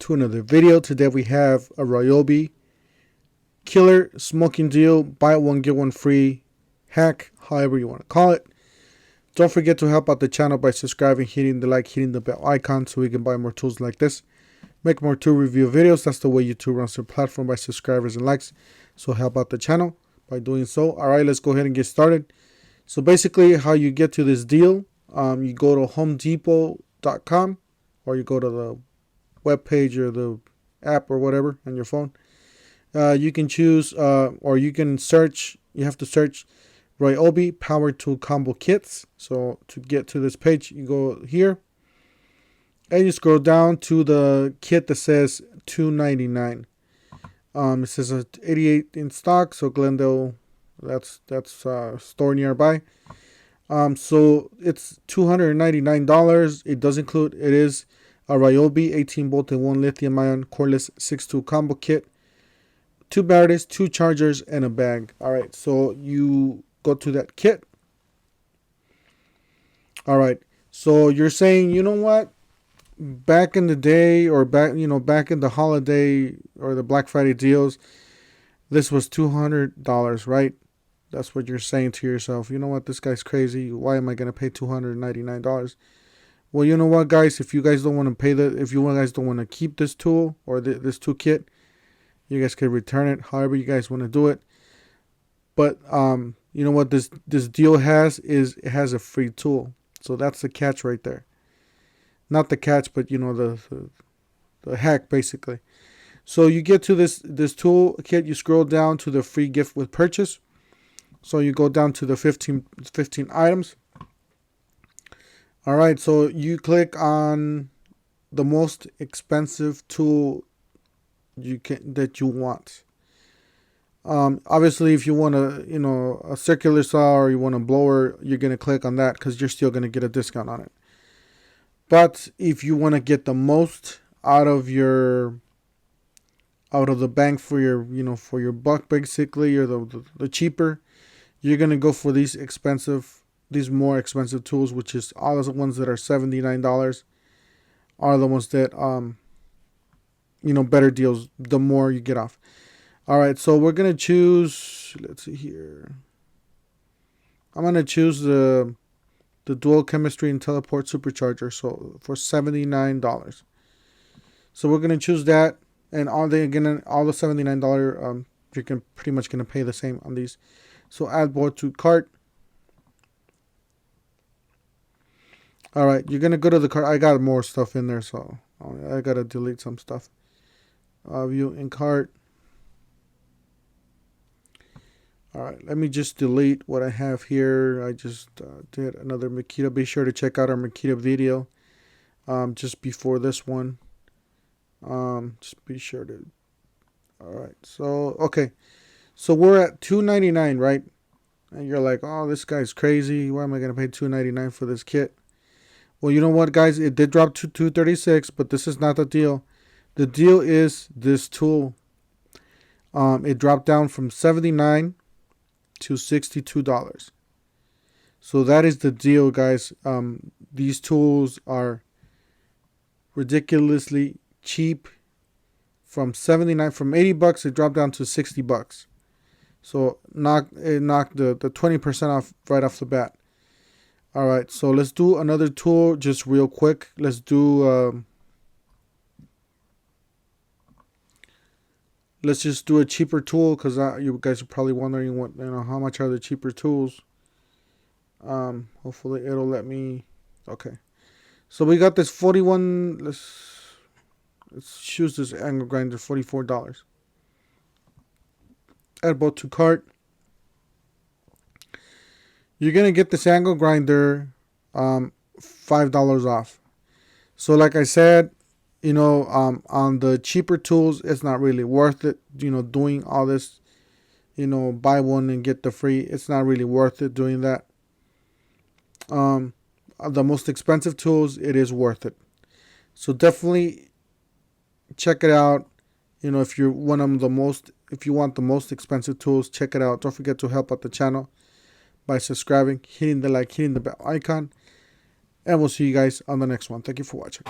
to another video. Today we have a Ryobi killer smoking deal, buy one get one free hack, however you want to call it. Don't forget to help out the channel by subscribing, hitting the like, hitting the bell icon so we can buy more tools like this, make more tool review videos. That's the way YouTube runs their platform, by subscribers and likes. So help out the channel by doing so. All right, let's go ahead and get started. So basically how you get to this deal, you go to homedepot.com or you go to the web page or the app or whatever on your phone. You can choose or you can search. You have to search Ryobi power tool combo kits. So to get to this page, you go here and you scroll down to the kit that says $2.99. It says 88 in stock, so Glendale, that's store nearby. So it's $299. It does include, it is a Ryobi 18 volt and 1 lithium ion cordless 6-tool combo kit, 2 batteries, 2 chargers, and a bag. All right, so you go to that kit. All right, so you're saying, you know what? Back in the day, or back in the holiday or the Black Friday deals, this was $200, right? That's what you're saying to yourself. You know what? This guy's crazy. Why am I going to pay $299? Well, you know what, guys? If you guys don't want to pay if you guys don't want to keep this tool or this tool kit, you guys can return it. However you guys want to do it. But you know what this deal has is it has a free tool. So that's the catch right there. Not the catch, but you know the hack basically. So you get to this tool kit, you scroll down to the free gift with purchase. So you go down to the 15 items. All right, so you click on the most expensive tool that you want. Obviously, if you want a circular saw or you want a blower, you're gonna click on that because you're still gonna get a discount on it. But if you want to get the most out of the bank for your buck basically, or the cheaper, you're gonna go for these more expensive tools, which is all the ones that are $79 are the ones that better deals the more you get off. All right, so we're gonna choose, let's see here, I'm gonna choose the dual chemistry and teleport supercharger, so for $79. So we're gonna choose that, and all the $79 you're pretty much gonna pay the same on these. So add board to cart. All right, you're gonna go to the cart. I got more stuff in there, so I gotta delete some stuff. View in cart. All right, let me just delete what I have here. I just did another Makita. Be sure to check out our Makita video just before this one. Just be sure to. All right, so okay, so we're at $2.99, right? And you're like, oh, this guy's crazy. Why am I gonna pay $2.99 for this kit? Well, you know what, guys? It did drop to $236, but this is not the deal. The deal is this tool. It dropped down from $79 to $62. So that is the deal, guys. These tools are ridiculously cheap. From $80, it dropped down to $60. So it knocked the 20% off right off the bat. All right, so let's do another tool just real quick. Let's do let's just do a cheaper tool, because you guys are probably wondering how much are the cheaper tools. Hopefully it'll let me. Okay, so we got this 41. Let's choose this angle grinder, $44. Add both to cart. You're gonna get this angle grinder $5 off. So like I said, on the cheaper tools, it's not really worth it, doing all this, buy one and get the free. It's not really worth it doing that. The most expensive tools, it is worth it. So definitely check it out. If you want the most expensive tools, check it out. Don't forget to help out the channel by subscribing, hitting the like, hitting the bell icon, and we'll see you guys on the next one. Thank you for watching.